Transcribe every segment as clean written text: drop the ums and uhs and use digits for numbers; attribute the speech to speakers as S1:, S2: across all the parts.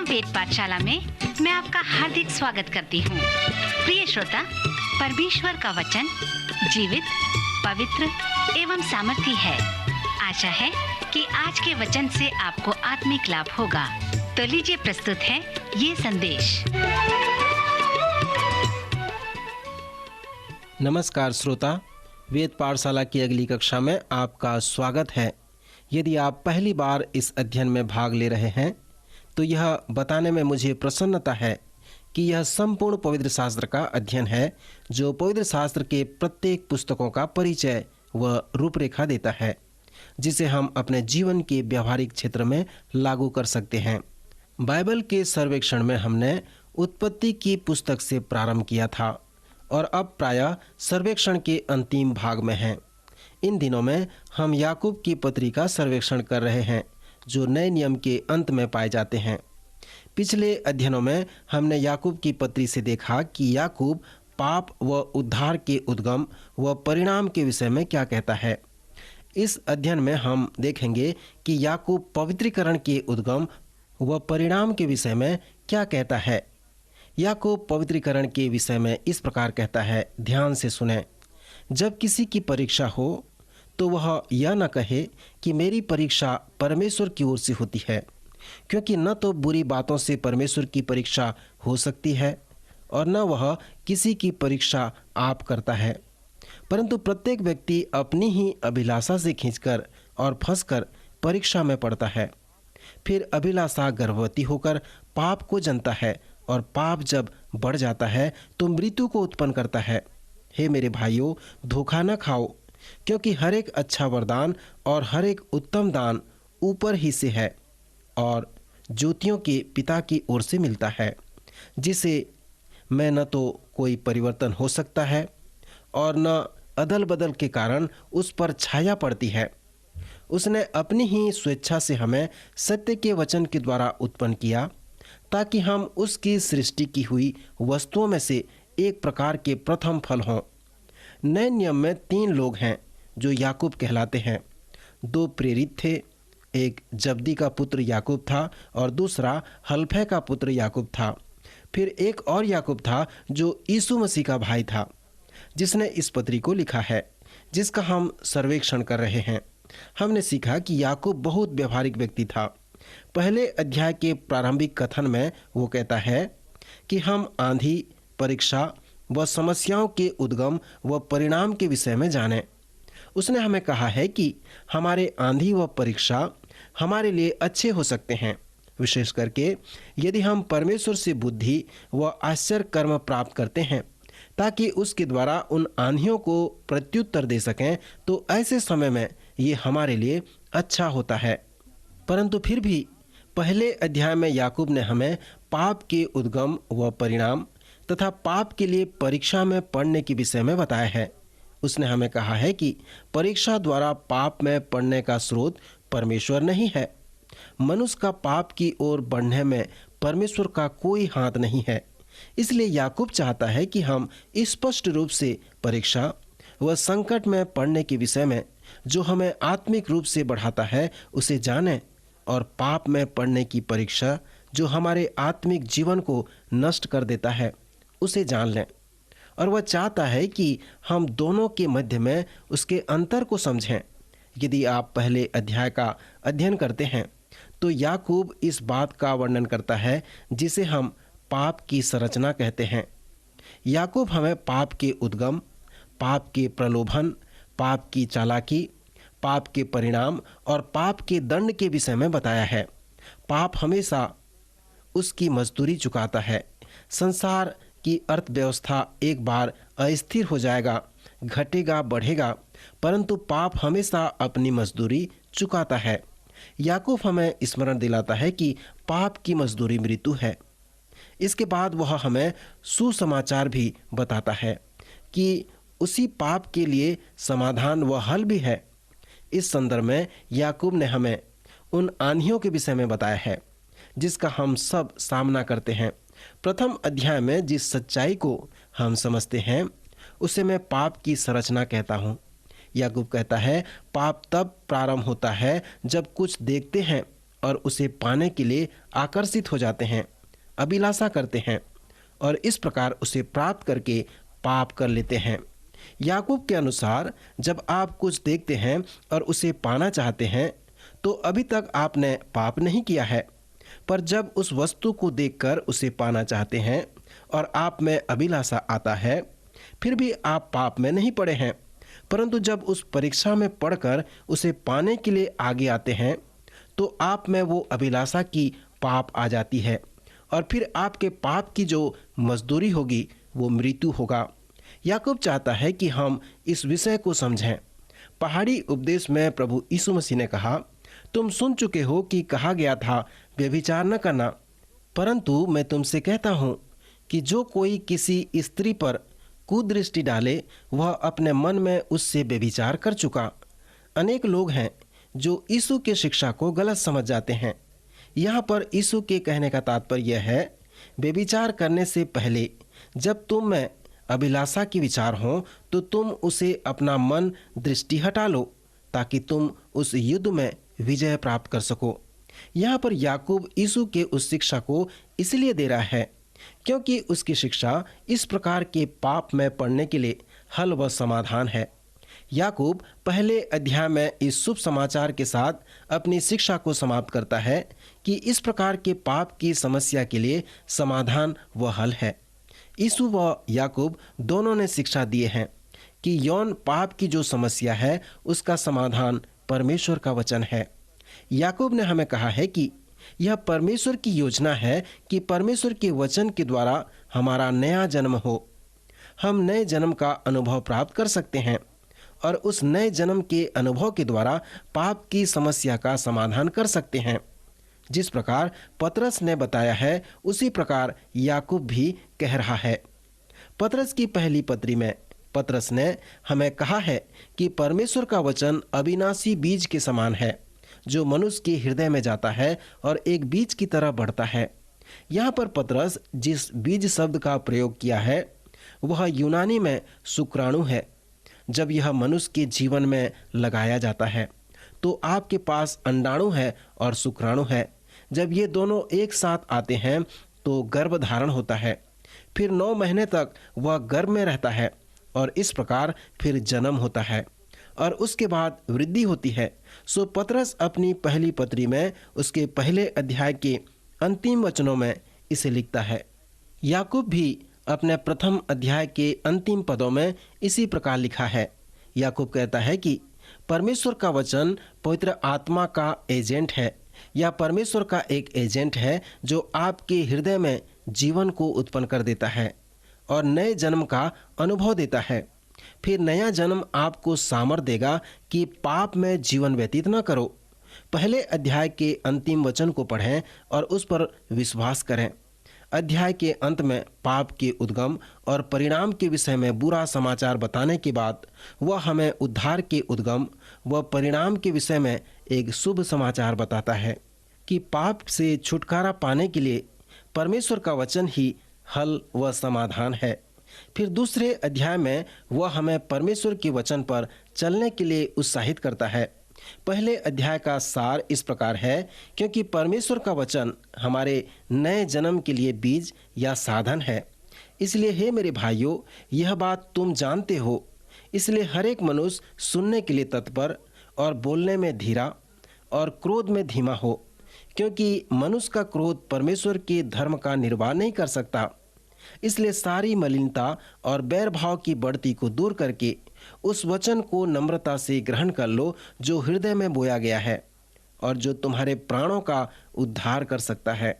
S1: वेद पाठशाला में मैं आपका हार्दिक स्वागत करती हूँ। प्रिय श्रोता, परमेश्वर का वचन जीवित, पवित्र एवं सामर्थी है। आशा है कि आज के वचन से आपको आत्मिक लाभ होगा। तो लीजिए प्रस्तुत है ये संदेश।
S2: नमस्कार श्रोता, वेद पाठशाला की अगली कक्षा में आपका स्वागत है। यदि आप पहली बार इस अध्ययन में भाग ले रहे हैं तो यह बताने में मुझे प्रसन्नता है कि यह संपूर्ण पवित्र शास्त्र का अध्ययन है जो पवित्र शास्त्र के प्रत्येक पुस्तकों का परिचय व रूपरेखा देता है, जिसे हम अपने जीवन के व्यवहारिक क्षेत्र में लागू कर सकते हैं। बाइबल के सर्वेक्षण में हमने उत्पत्ति की पुस्तक से प्रारंभ किया था और अब प्रायः सर्वेक्षण के अंतिम भाग में हैं। इन दिनों में हम याकूब की पत्री का सर्वेक्षण कर रहे हैं जो नए नियम के अंत में पाए जाते हैं। पिछले अध्ययनों में हमने याकूब की पत्री से देखा कि याकूब पाप व उद्धार के उद्गम व परिणाम के विषय में क्या कहता है। इस अध्ययन में हम देखेंगे कि याकूब पवित्रीकरण के उद्गम व परिणाम के विषय में क्या कहता है। याकूब पवित्रीकरण के विषय में इस प्रकार कहता है, ध्यान से सुनें। जब किसी की परीक्षा हो तो वह यह न कहे कि मेरी परीक्षा परमेश्वर की ओर से होती है, क्योंकि न तो बुरी बातों से परमेश्वर की परीक्षा हो सकती है और न वह किसी की परीक्षा आप करता है, परंतु प्रत्येक व्यक्ति अपनी ही अभिलाषा से खींचकर और फंसकर परीक्षा में पड़ता है। फिर अभिलाषा गर्भवती होकर पाप को जनता है और पाप जब बढ़ जाता है तो मृत्यु को उत्पन्न करता है। हे मेरे भाइयों, धोखा न खाओ, क्योंकि हर एक अच्छा वरदान और हर एक उत्तम दान ऊपर ही से है और ज्योतियों के पिता की ओर से मिलता है, जिसे में न तो कोई परिवर्तन हो सकता है और न अदल बदल के कारण उस पर छाया पड़ती है। उसने अपनी ही स्वेच्छा से हमें सत्य के वचन के द्वारा उत्पन्न किया, ताकि हम उसकी सृष्टि की हुई वस्तुओं में से एक प्रकार के प्रथम फल हों। नए नियम में 3 लोग हैं जो याकूब कहलाते हैं। 2 प्रेरित थे, एक जब्दी का पुत्र याकूब था और दूसरा हल्फै का पुत्र याकूब था। फिर एक और याकूब था जो यीशु मसीह का भाई था, जिसने इस पत्री को लिखा है, जिसका हम सर्वेक्षण कर रहे हैं। हमने सीखा कि याकूब बहुत व्यवहारिक व्यक्ति था। पहले अध्याय के प्रारंभिक कथन में वो कहता है कि हम आंधी, परीक्षा व समस्याओं के उद्गम व परिणाम के विषय में जानें। उसने हमें कहा है कि हमारे आंधी व परीक्षा हमारे लिए अच्छे हो सकते हैं, विशेष करके यदि हम परमेश्वर से बुद्धि व आश्चर्य कर्म प्राप्त करते हैं, ताकि उसके द्वारा उन आंधियों को प्रत्युत्तर दे सकें, तो ऐसे समय में ये हमारे लिए अच्छा होता है। परंतु फिर भी पहले अध्याय में याकूब ने हमें पाप के उद्गम व परिणाम तथा पाप के लिए परीक्षा में पड़ने के विषय में बताया है। उसने हमें कहा है कि परीक्षा द्वारा पाप में पड़ने का स्रोत परमेश्वर नहीं है। मनुष्य का पाप की ओर बढ़ने में परमेश्वर का कोई हाथ नहीं है। इसलिए याकूब चाहता है कि हम स्पष्ट रूप से परीक्षा व संकट में पड़ने के विषय में, जो हमें आत्मिक रूप से बढ़ाता है, उसे जानें, और पाप में पड़ने की परीक्षा जो हमारे आत्मिक जीवन को नष्ट कर देता है, उसे जान लें। और वह चाहता है कि हम दोनों के मध्य में उसके अंतर को समझें। यदि आप पहले अध्याय का अध्ययन करते हैं तो याकूब इस बात का वर्णन करता है जिसे हम पाप की संरचना कहते हैं। याकूब हमें पाप के उद्गम, पाप के प्रलोभन, पाप की चालाकी, पाप के परिणाम और पाप के दंड के विषय में बताया है। पाप हमेशा उसकी मजदूरी चुकाता है। संसार की अर्थव्यवस्था एक बार अस्थिर हो जाएगा, घटेगा, बढ़ेगा, परंतु पाप हमेशा अपनी मजदूरी चुकाता है। याकूब हमें स्मरण दिलाता है कि पाप की मजदूरी मृत्यु है। इसके बाद वह हमें सुसमाचार भी बताता है कि उसी पाप के लिए समाधान व हल भी है। इस संदर्भ में याकूब ने हमें उन आंधियों के विषय में बताया है जिसका हम सब सामना करते हैं। प्रथम अध्याय में जिस सच्चाई को हम समझते हैं उसे मैं पाप की संरचना कहता हूँ। याकूब कहता है, पाप तब प्रारंभ होता है जब कुछ देखते हैं और उसे पाने के लिए आकर्षित हो जाते हैं, अभिलाषा करते हैं और इस प्रकार उसे प्राप्त करके पाप कर लेते हैं। याकूब के अनुसार जब आप कुछ देखते हैं और उसे पाना चाहते हैं तो अभी तक आपने पाप नहीं किया है, पर जब उस वस्तु को देखकर उसे पाना चाहते हैं और आप में अभिलाषा आता है, फिर भी आप पाप में नहीं पड़े हैं। परंतु जब उस परीक्षा में पढ़कर उसे पाने के लिए आगे आते हैं तो आप में वो अभिलाषा की पाप आ जाती है और फिर आपके पाप की जो मजदूरी होगी वो मृत्यु होगा। याकूब चाहता है कि हम इस विषय को समझें। पहाड़ी उपदेश में प्रभु यीशु मसीह ने कहा, तुम सुन चुके हो कि कहा गया था व्यभिचार न करना, परंतु मैं तुमसे कहता हूँ कि जो कोई किसी स्त्री पर कुदृष्टि डाले वह अपने मन में उससे व्यभिचार कर चुका। अनेक लोग हैं जो यीशु की शिक्षा को गलत समझ जाते हैं। यहाँ पर यीशु के कहने का तात्पर्य यह है, व्यभिचार करने से पहले जब तुम में अभिलाषा की विचार हो तो तुम उसे अपना मन दृष्टि हटा लो ताकि तुम उस युद्ध में विजय प्राप्त कर सको। यहाँ पर याकूब यीशु के उस शिक्षा को इसलिए दे रहा है क्योंकि उसकी शिक्षा इस प्रकार के पाप में पड़ने के लिए हल व समाधान है। याकूब पहले अध्याय में इस शुभ समाचार के साथ अपनी शिक्षा को समाप्त करता है कि इस प्रकार के पाप की समस्या के लिए समाधान व हल है। यीशु व याकूब दोनों ने शिक्षा दिए हैं कि यौन पाप की जो समस्या है उसका समाधान परमेश्वर का वचन है। याकूब ने हमें कहा है कि यह परमेश्वर की योजना है कि परमेश्वर के वचन के द्वारा हमारा नया जन्म हो। हम नए जन्म का अनुभव प्राप्त कर सकते हैं और उस नए जन्म के अनुभव के द्वारा पाप की समस्या का समाधान कर सकते हैं। जिस प्रकार पतरस ने बताया है उसी प्रकार याकूब भी कह रहा है। पतरस की पहली पत्री में पतरस ने हमें कहा है कि परमेश्वर का वचन अविनाशी बीज के समान है जो मनुष्य के हृदय में जाता है और एक बीज की तरह बढ़ता है। यहाँ पर पतरस जिस बीज शब्द का प्रयोग किया है वह यूनानी में शुक्राणु है। जब यह मनुष्य के जीवन में लगाया जाता है तो आपके पास अंडाणु है और शुक्राणु है। जब ये दोनों एक साथ आते हैं तो गर्भ धारण होता है, फिर 9 महीने तक वह गर्भ में रहता है और इस प्रकार फिर जन्म होता है और उसके बाद वृद्धि होती है। सो पतरस अपनी पहली पत्री में उसके पहले अध्याय के अंतिम वचनों में इसे लिखता है। याकूब भी अपने प्रथम अध्याय के अंतिम पदों में इसी प्रकार लिखा है। याकूब कहता है कि परमेश्वर का वचन पवित्र आत्मा का एजेंट है या परमेश्वर का एक एजेंट है जो आपके हृदय में जीवन को उत्पन्न कर देता है और नए जन्म का अनुभव देता है। फिर नया जन्म आपको सामर्थ देगा कि पाप में जीवन व्यतीत न करो। पहले अध्याय के अंतिम वचन को पढ़ें और उस पर विश्वास करें। अध्याय के अंत में पाप के उद्गम और परिणाम के विषय में बुरा समाचार बताने के बाद वह हमें उद्धार के उद्गम व परिणाम के विषय में एक शुभ समाचार बताता है कि पाप से छुटकारा पाने के लिए परमेश्वर का वचन ही हल व समाधान है। फिर दूसरे अध्याय में वह हमें परमेश्वर के वचन पर चलने के लिए उत्साहित करता है। पहले अध्याय का सार इस प्रकार है, क्योंकि परमेश्वर का वचन हमारे नए जन्म के लिए बीज या साधन है। इसलिए हे मेरे भाइयों, यह बात तुम जानते हो। इसलिए हर एक मनुष्य सुनने के लिए तत्पर और बोलने में धीरा और क्रोध में धीमा हो, क्योंकि मनुष्य का क्रोध परमेश्वर के धर्म का निर्वाह नहीं कर सकता। इसलिए सारी मलिनता और बैर भाव की बढ़ती को दूर करके उस वचन को नम्रता से ग्रहण कर लो जो हृदय में बोया गया है और जो तुम्हारे प्राणों का उद्धार कर सकता है।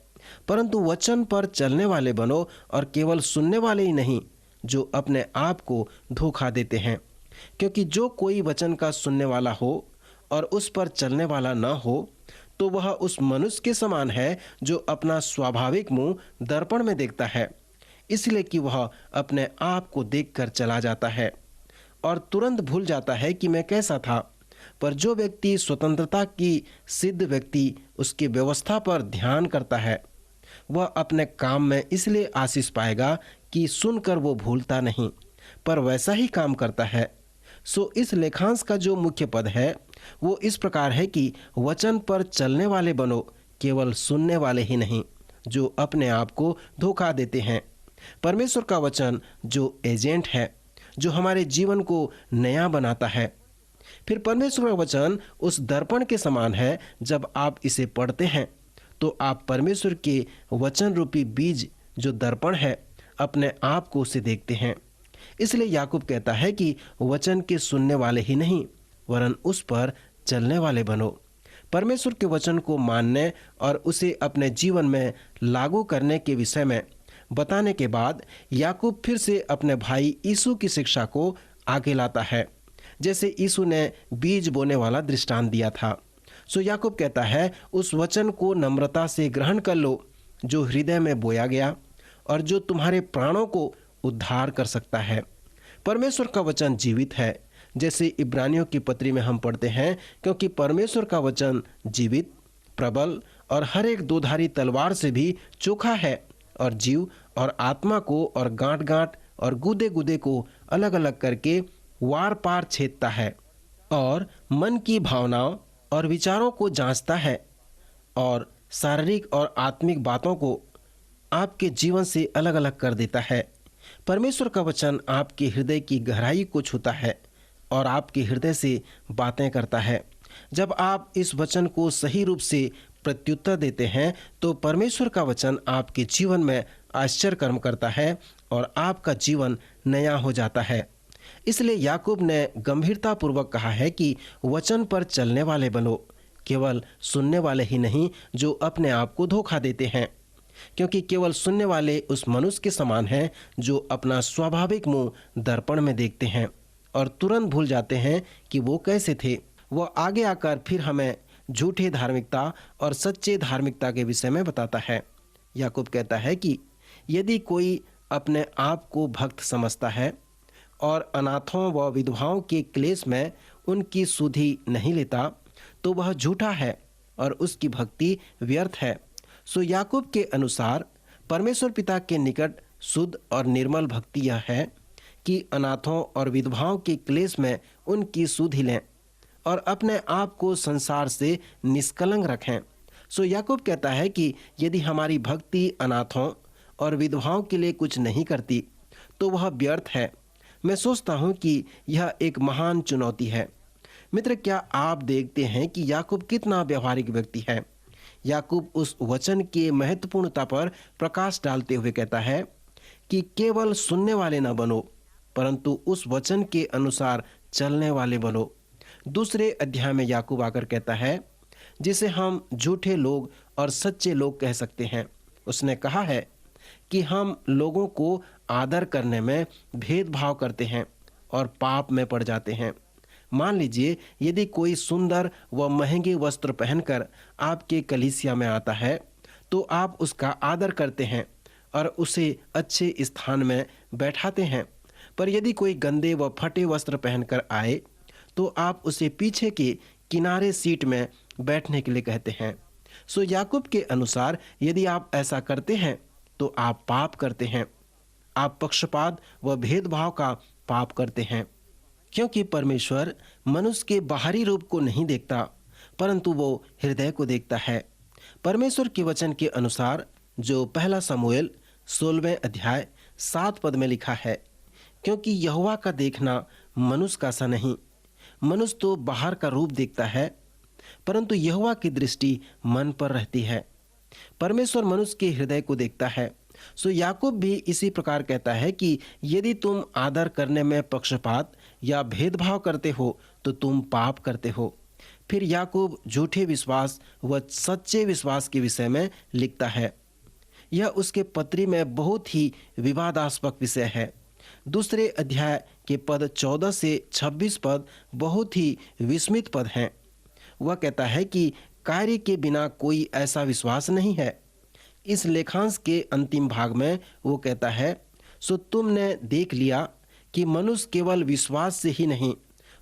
S2: परंतु वचन पर चलने वाले बनो और केवल सुनने वाले ही नहीं जो अपने आप को धोखा देते हैं, क्योंकि जो कोई वचन का सुनने वाला हो और उस पर चलने वाला न हो तो वह उस मनुष्य के समान है जो अपना स्वाभाविक मुंह दर्पण में देखता है, इसलिए कि वह अपने आप को देखकर चला जाता है और तुरंत भूल जाता है कि मैं कैसा था। पर जो व्यक्ति स्वतंत्रता की सिद्ध व्यक्ति उसकी व्यवस्था पर ध्यान करता है वह अपने काम में इसलिए आशीष पाएगा कि सुनकर वो भूलता नहीं पर वैसा ही काम करता है। सो इस लेखांश का जो मुख्य पद है वो इस प्रकार है कि वचन पर चलने वाले बनो, केवल सुनने वाले ही नहीं जो अपने आप को धोखा देते हैं। परमेश्वर का वचन जो एजेंट है, जो हमारे जीवन को नया बनाता है। फिर परमेश्वर का वचन उस दर्पण के समान है। जब आप इसे पढ़ते हैं तो आप परमेश्वर के वचन रूपी बीज जो दर्पण है, अपने आप को उसे देखते हैं। इसलिए याकूब कहता है कि वचन के सुनने वाले ही नहीं वरन उस पर चलने वाले बनो। परमेश्वर के वचन को मानने और उसे अपने जीवन में लागू करने के विषय में बताने के बाद याकूब फिर से अपने भाई यीशु की शिक्षा को आगे लाता है, जैसे यीशु ने बीज बोने वाला दृष्टांत दिया था। सो याकूब कहता है, उस वचन को नम्रता से ग्रहण कर लो जो हृदय में बोया गया और जो तुम्हारे प्राणों को उद्धार कर सकता है। परमेश्वर का वचन जीवित है, जैसे इब्रानियों की पत्री में हम पढ़ते हैं, क्योंकि परमेश्वर का वचन जीवित, प्रबल और हर एक दोधारी तलवार से भी चोखा है और जीव और आत्मा को और गांठ गांठ और गुदे गुदे को अलग अलग करके वार पार छेदता है और मन की भावनाओं और विचारों को जांचता है और शारीरिक और आत्मिक बातों को आपके जीवन से अलग अलग कर देता है। परमेश्वर का वचन आपके हृदय की गहराई को छूता है और आपके हृदय से बातें करता है। जब आप इस वचन को सही रूप से प्रत्युत्तर देते हैं तो परमेश्वर का वचन आपके जीवन में आश्चर्य कर्म करता है और आपका जीवन नया हो जाता है। इसलिए याकूब ने गंभीरता पूर्वक कहा है कि वचन पर चलने वाले बनो, केवल सुनने वाले ही नहीं जो अपने आप को धोखा देते हैं। क्योंकि केवल सुनने वाले उस मनुष्य के समान हैं जो अपना स्वाभाविक मुंह दर्पण में देखते हैं और तुरंत भूल जाते हैं कि वो कैसे थे। वह आगे आकर फिर हमें झूठे धार्मिकता और सच्चे धार्मिकता के विषय में बताता है। याकूब कहता है कि यदि कोई अपने आप को भक्त समझता है और अनाथों व विधवाओं के क्लेश में उनकी सुधि नहीं लेता तो वह झूठा है और उसकी भक्ति व्यर्थ है। सो याकूब के अनुसार परमेश्वर पिता के निकट शुद्ध और निर्मल भक्ति यह है कि अनाथों और विधवाओं के क्लेश में उनकी सुधि लें और अपने आप को संसार से निष्कलंक रखें। सो याकूब कहता है कि यदि हमारी भक्ति अनाथों और विधवाओं के लिए कुछ नहीं करती तो वह व्यर्थ है। मैं सोचता हूँ कि यह एक महान चुनौती है। मित्र, क्या आप देखते हैं कि याकूब कितना व्यवहारिक व्यक्ति है। याकूब उस वचन के महत्वपूर्णता पर प्रकाश डालते हुए कहता है कि केवल सुनने वाले न बनो परंतु उस वचन के अनुसार चलने वाले बनो। दूसरे अध्याय में याकूब आकर कहता है, जिसे हम झूठे लोग और सच्चे लोग कह सकते हैं। उसने कहा है कि हम लोगों को आदर करने में भेदभाव करते हैं और पाप में पड़ जाते हैं। मान लीजिए यदि कोई सुंदर व महंगे वस्त्र पहनकर आपके कलीसिया में आता है तो आप उसका आदर करते हैं और उसे अच्छे स्थान में बैठाते हैं। पर यदि कोई गंदे व फटे वस्त्र पहनकर आए तो आप उसे पीछे के किनारे सीट में बैठने के लिए कहते हैं। सो याकूब के अनुसार यदि आप ऐसा करते हैं तो आप पाप करते हैं। आप पक्षपात व भेदभाव का पाप करते हैं, क्योंकि परमेश्वर मनुष्य के बाहरी रूप को नहीं देखता परंतु वो हृदय को देखता है। परमेश्वर के वचन के अनुसार जो पहला शमूएल 16वें अध्याय 7 पद में लिखा है, क्योंकि यहोवा का देखना मनुष्य का सा नहीं। मनुष्य तो बाहर का रूप देखता है परंतु यहोवा की दृष्टि मन पर रहती है। परमेश्वर मनुष्य के हृदय को देखता है। सो याकूब भी इसी प्रकार कहता है कि यदि तुम आदर करने में पक्षपात या भेदभाव करते हो तो तुम पाप करते हो। फिर याकूब झूठे विश्वास व सच्चे विश्वास के विषय में लिखता है। यह उसके पत्री में बहुत ही विवादास्पद विषय है। दूसरे अध्याय के पद 14 से 26 पद बहुत ही विस्मित पद हैं। वह कहता है कि कार्य के बिना कोई ऐसा विश्वास नहीं है। इस लेखांश के अंतिम भाग में वो कहता है, सो तुमने देख लिया कि मनुष्य केवल विश्वास से ही नहीं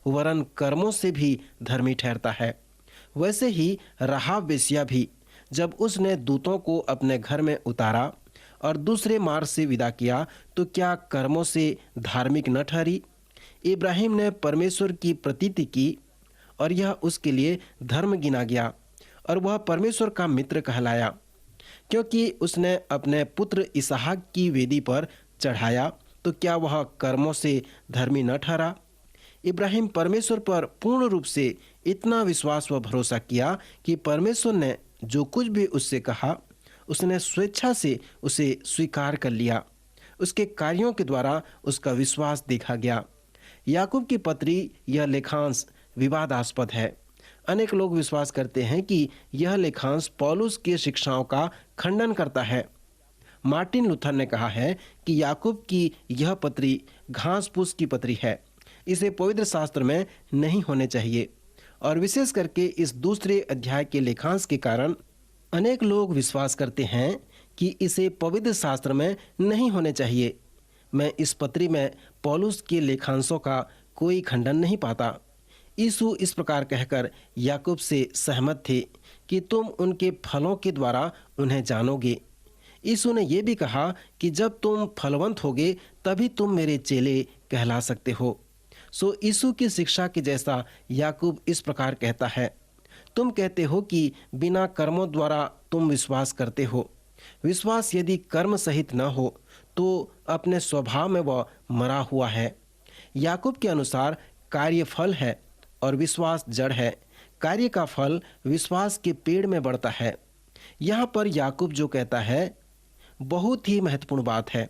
S2: वरन कर्मों से भी धर्मी ठहरता है। वैसे ही राहाब वेश्या भी, जब उसने दूतों को अपने घर में उतारा और दूसरे मार्ग से विदा किया तो क्या कर्मों से धार्मिक न ठहरी। इब्राहिम ने परमेश्वर की प्रतीति की और यह उसके लिए धर्म गिना गया और वह परमेश्वर का मित्र कहलाया, क्योंकि उसने अपने पुत्र इसहाक की वेदी पर चढ़ाया। तो क्या वह कर्मों से धर्मी न ठहरा? इब्राहिम परमेश्वर पर पूर्ण रूप से इतना विश्वास व भरोसा किया कि परमेश्वर ने जो कुछ भी उससे कहा उसने स्वेच्छा से उसे स्वीकार कर लिया। उसके कार्यों के द्वारा उसका विश्वास देखा गया। याकूब की पत्री यह लेखांश विवादास्पद है। अनेक लोग विश्वास करते हैं कि यह लेखांश पौलुस की शिक्षाओं का खंडन करता है। मार्टिन लूथर ने कहा है कि याकूब की यह पत्री घास फूस की पत्री है, इसे पवित्र शास्त्र में नहीं होने चाहिए। और विशेष करके इस दूसरे अध्याय के लेखांश के कारण अनेक लोग विश्वास करते हैं कि इसे पवित्र शास्त्र में नहीं होने चाहिए। मैं इस पत्री में पौलुस के लेखांशों का कोई खंडन नहीं पाता। यीशु इस प्रकार कहकर याकूब से सहमत थे कि तुम उनके फलों के द्वारा उन्हें जानोगे। यीशु ने यह भी कहा कि जब तुम फलवंत होगे तभी तुम मेरे चेले कहला सकते हो। सो यीशु की शिक्षा के जैसा याकूब इस प्रकार कहता है, तुम कहते हो कि बिना कर्मों द्वारा तुम विश्वास करते हो। विश्वास यदि कर्म सहित न हो तो अपने स्वभाव में वह मरा हुआ है। याकूब के अनुसार कार्य फल है और विश्वास जड़ है। कार्य का फल विश्वास के पेड़ में बढ़ता है। यहाँ पर याकूब जो कहता है बहुत ही महत्वपूर्ण बात है।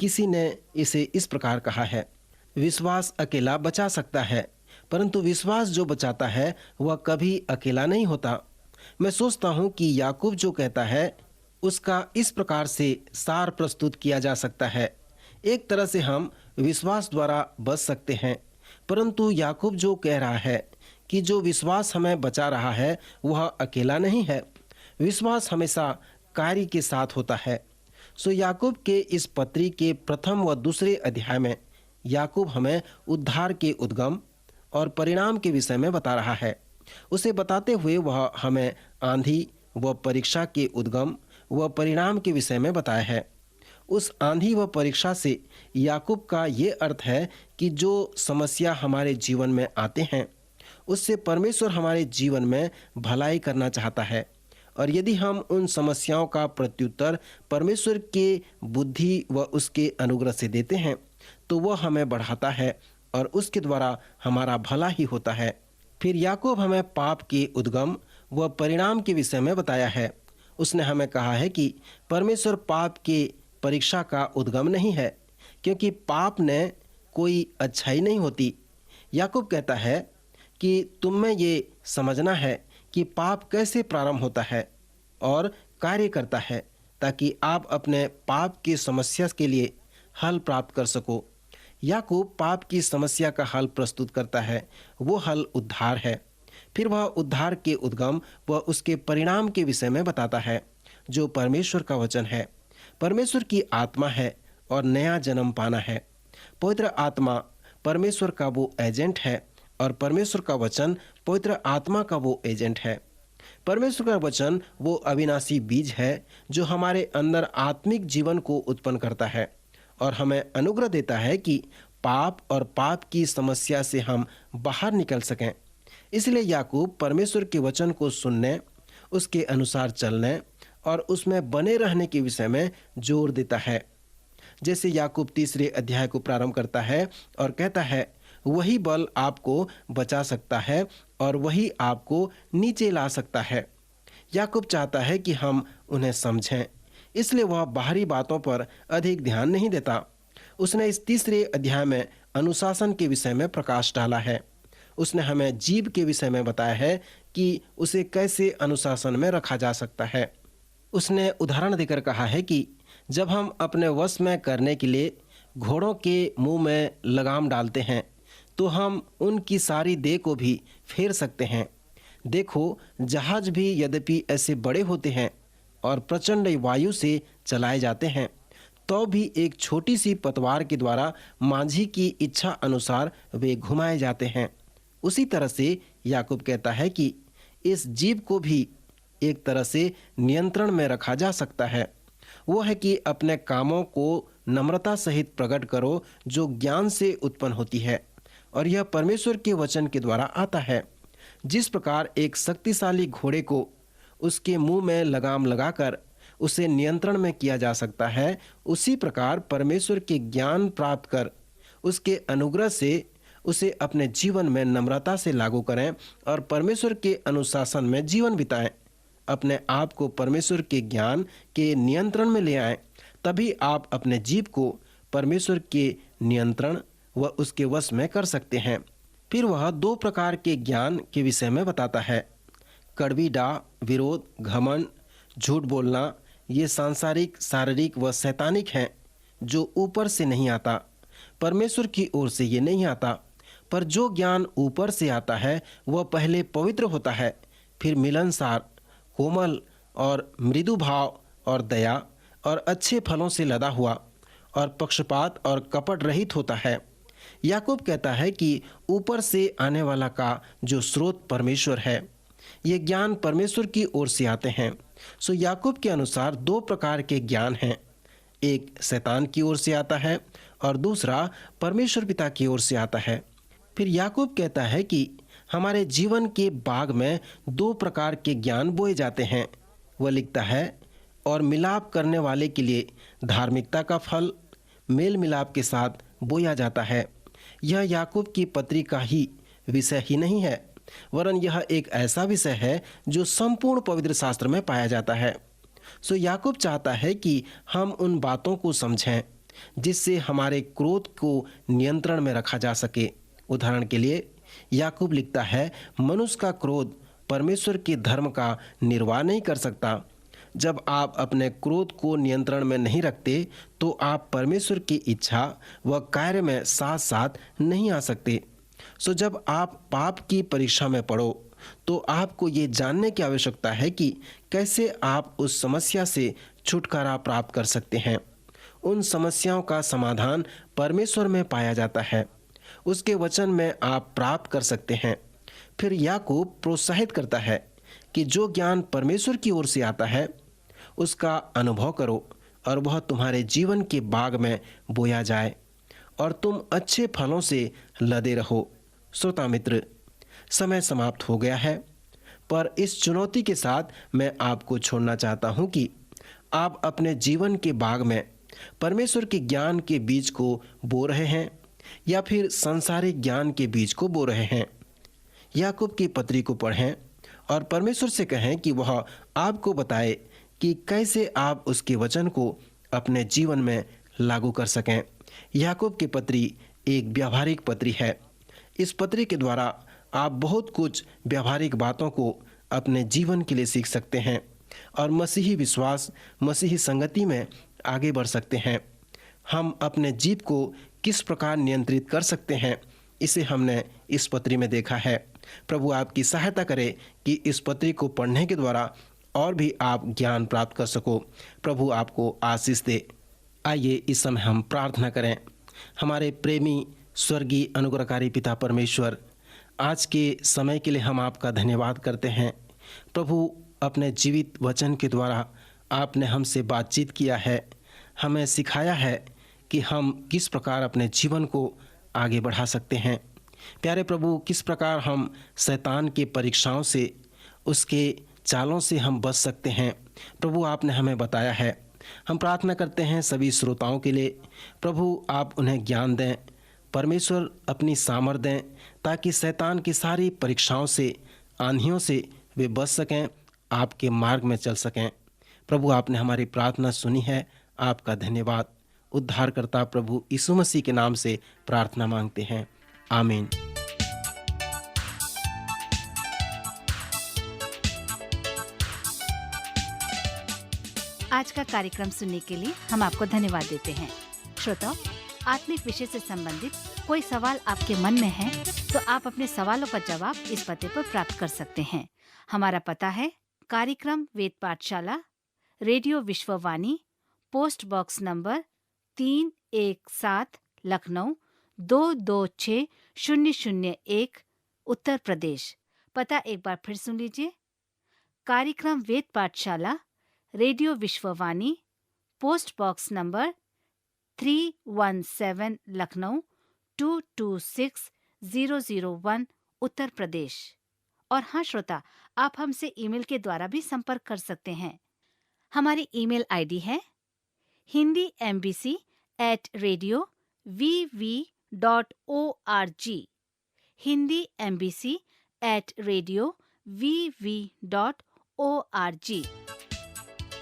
S2: किसी ने इसे इस प्रकार कहा है, विश्वास अकेला बचा सकता है, परंतु विश्वास जो बचाता है वह कभी अकेला नहीं होता। मैं सोचता हूँ कि याकूब जो कहता है उसका इस प्रकार से सार प्रस्तुत किया जा सकता है। एक तरह से हम विश्वास द्वारा बच सकते हैं, परंतु याकूब जो कह रहा है कि जो विश्वास हमें बचा रहा है वह अकेला नहीं है। विश्वास हमेशा कार्य के साथ होता है। सो याकूब के इस पत्री के प्रथम व दूसरे अध्याय में याकूब हमें उद्धार के उद्गम और परिणाम के विषय में बता रहा है। उसे बताते हुए वह हमें आंधी व परीक्षा के उद्गम व परिणाम के विषय में बताया है। उस आंधी व परीक्षा से याकूब का ये अर्थ है कि जो समस्या हमारे जीवन में आते हैं उससे परमेश्वर हमारे जीवन में भलाई करना चाहता है, और यदि हम उन समस्याओं का प्रत्युत्तर परमेश्वर के बुद्धि व उसके अनुग्रह से देते हैं तो वह हमें बढ़ाता है और उसके द्वारा हमारा भला ही होता है। फिर याकूब हमें पाप के उद्गम व परिणाम के विषय में बताया है। उसने हमें कहा है कि परमेश्वर पाप के परीक्षा का उद्गम नहीं है, क्योंकि पाप ने कोई अच्छाई नहीं होती। याकूब कहता है कि तुम में ये समझना है कि पाप कैसे प्रारंभ होता है और कार्य करता है, ताकि आप अपने पाप की समस्या के लिए हल प्राप्त कर सको। याकूब पाप की समस्या का हल प्रस्तुत करता है, वो हल उद्धार है। फिर वह उद्धार के उद्गम व उसके परिणाम के विषय में बताता है, जो परमेश्वर का वचन है। परमेश्वर की आत्मा है और नया जन्म पाना है। पवित्र आत्मा परमेश्वर का वो एजेंट है और परमेश्वर का वचन पवित्र आत्मा का वो एजेंट है। परमेश्वर का वचन वो अविनाशी बीज है जो हमारे अंदर आत्मिक जीवन को उत्पन्न करता है और हमें अनुग्रह देता है कि पाप और पाप की समस्या से हम बाहर निकल सकें। इसलिए याकूब परमेश्वर के वचन को सुनने, उसके अनुसार चलने और उसमें बने रहने के विषय में जोर देता है। जैसे याकूब तीसरे अध्याय को प्रारंभ करता है और कहता है, वही बल आपको बचा सकता है और वही आपको नीचे ला सकता है। याकूब चाहता है कि हम उन्हें समझें, इसलिए वह बाहरी बातों पर अधिक ध्यान नहीं देता। उसने इस तीसरे अध्याय में अनुशासन के विषय में प्रकाश डाला है। उसने हमें जीभ के विषय में बताया है कि उसे कैसे अनुशासन में रखा जा सकता है। उसने उदाहरण देकर कहा है कि जब हम अपने वश में करने के लिए घोड़ों के मुंह में लगाम डालते हैं तो हम उनकी सारी देह को भी फेर सकते हैं। देखो, जहाज भी यद्यपि ऐसे बड़े होते हैं और प्रचंड वायु से चलाए जाते हैं, तो भी एक छोटी सी पतवार के द्वारा माझी की इच्छा अनुसार वे घुमाए जाते हैं। उसी तरह से याकूब कहता है कि इस जीव को भी एक तरह से नियंत्रण में रखा जा सकता है। वो है कि अपने कामों को नम्रता सहित प्रकट करो जो ज्ञान से उत्पन्न होती है, और यह परमेश्वर के वचन के द्वारा आता है। जिस प्रकार एक शक्तिशाली घोड़े को उसके मुंह में लगाम लगाकर उसे नियंत्रण में किया जा सकता है, उसी प्रकार परमेश्वर के ज्ञान प्राप्त कर उसके अनुग्रह से उसे अपने जीवन में नम्रता से लागू करें और परमेश्वर के अनुशासन में जीवन बिताएं। अपने आप को परमेश्वर के ज्ञान के नियंत्रण में ले आएं, तभी आप अपने जीव को परमेश्वर के नियंत्रण व उसके वश में कर सकते हैं। फिर वह 2 प्रकार के ज्ञान के विषय में बताता है। कड़वी डाह, विरोध, घमंड, झूठ बोलना, ये सांसारिक, शारीरिक व शैतानिक हैं, जो ऊपर से नहीं आता, परमेश्वर की ओर से ये नहीं आता। पर जो ज्ञान ऊपर से आता है वह पहले पवित्र होता है, फिर मिलनसार, कोमल और मृदु भाव और दया और अच्छे फलों से लदा हुआ और पक्षपात और कपट रहित होता है। याकूब कहता है कि ऊपर से आने वाला का जो स्रोत परमेश्वर है, ये ज्ञान परमेश्वर की ओर से आते हैं। सो याकूब के अनुसार 2 प्रकार के ज्ञान हैं, एक शैतान की ओर से आता है और दूसरा परमेश्वर पिता की ओर से आता है। फिर याकूब कहता है कि हमारे जीवन के बाग में 2 प्रकार के ज्ञान बोए जाते हैं। वह लिखता है, और मिलाप करने वाले के लिए धार्मिकता का फल मेल मिलाप के साथ बोया जाता है। यह याकूब की पत्री का ही विषय ही नहीं है, वरन यह एक ऐसा विषय है जो संपूर्ण पवित्र शास्त्र में पाया जाता है। सो याकूब चाहता है कि हम उन बातों को समझें जिससे हमारे क्रोध को नियंत्रण में रखा जा सके। उदाहरण के लिए याकूब लिखता है, मनुष्य का क्रोध परमेश्वर के धर्म का निर्वाह नहीं कर सकता। जब आप अपने क्रोध को नियंत्रण में नहीं रखते तो आप परमेश्वर की इच्छा व कार्य में साथ साथ नहीं आ सकते। सो जब आप पाप की परीक्षा में पड़ो तो आपको ये जानने की आवश्यकता है कि कैसे आप उस समस्या से छुटकारा प्राप्त कर सकते हैं। उन समस्याओं का समाधान परमेश्वर में पाया जाता है, उसके वचन में आप प्राप्त कर सकते हैं। फिर याकूब प्रोत्साहित करता है कि जो ज्ञान परमेश्वर की ओर से आता है उसका अनुभव करो और वह तुम्हारे जीवन के बाग में बोया जाए और तुम अच्छे फलों से लदे रहो। श्रोता मित्र, समय समाप्त हो गया है, पर इस चुनौती के साथ मैं आपको छोड़ना चाहता हूं कि आप अपने जीवन के बाग में परमेश्वर के ज्ञान के बीज को बो रहे हैं या फिर सांसारिक ज्ञान के बीज को बो रहे हैं। याकूब की पत्री को पढ़ें और परमेश्वर से कहें कि वह आपको बताए कि कैसे आप उसके वचन को अपने जीवन में लागू कर सकें। याकूब की पत्री एक व्यावहारिक पत्री है। इस पत्री के द्वारा आप बहुत कुछ व्यावहारिक बातों को अपने जीवन के लिए सीख सकते हैं और मसीही विश्वास, मसीही संगति में आगे बढ़ सकते हैं। हम अपने जीव को किस प्रकार नियंत्रित कर सकते हैं, इसे हमने इस पत्री में देखा है। प्रभु आपकी सहायता करे कि इस पत्री को पढ़ने के द्वारा और भी आप ज्ञान प्राप्त कर सको। प्रभु आपको आशीष दे। आइए इस समय हम प्रार्थना करें। हमारे प्रेमी स्वर्गीय अनुग्रहकारी पिता परमेश्वर, आज के समय के लिए हम आपका धन्यवाद करते हैं। प्रभु, अपने जीवित वचन के द्वारा आपने हमसे बातचीत किया है, हमें सिखाया है कि हम किस प्रकार अपने जीवन को आगे बढ़ा सकते हैं। प्यारे प्रभु, किस प्रकार हम शैतान के परीक्षाओं से, उसके चालों से हम बच सकते हैं, प्रभु आपने हमें बताया है। हम प्रार्थना करते हैं सभी श्रोताओं के लिए, प्रभु आप उन्हें ज्ञान दें, परमेश्वर अपनी सामर्थ दें, ताकि शैतान की सारी परीक्षाओं से, आंधियों से वे बच सकें, आपके मार्ग में चल सकें। प्रभु आपने हमारी प्रार्थना सुनी है, आपका धन्यवाद। उद्धारकर्ता प्रभु यीशु मसीह के नाम से प्रार्थना मांगते हैं, आमीन।
S1: आज का कार्यक्रम सुनने के लिए हम आपको धन्यवाद देते हैं। श्रोताओ, आत्मिक विषय से संबंधित कोई सवाल आपके मन में है तो आप अपने सवालों का जवाब इस पते पर प्राप्त कर सकते हैं। हमारा पता है कार्यक्रम Ved Pathshala, radio Vishwavani, post box number 317 Lucknow 226001 Uttar Pradesh. पता एक बार फिर सुन लीजिए। कार्यक्रम Ved Pathshala, radio Vishwavani, post box number 317 Lucknow 226001 Uttar Pradesh. और हाँ श्रोता, आप हमसे ईमेल के द्वारा भी संपर्क कर सकते हैं। हमारी ईमेल आईडी है hindiembassy@radio.vv.org, hindiembassy@radio.vv.org।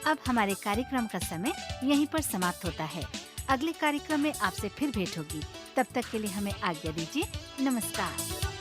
S1: अब हमारे कार्यक्रम का समय यहीं पर समाप्त होता है। अगले कार्यक्रम में आपसे फिर भेंट होगी। तब तक के लिए हमें आज्ञा दीजिए। नमस्कार।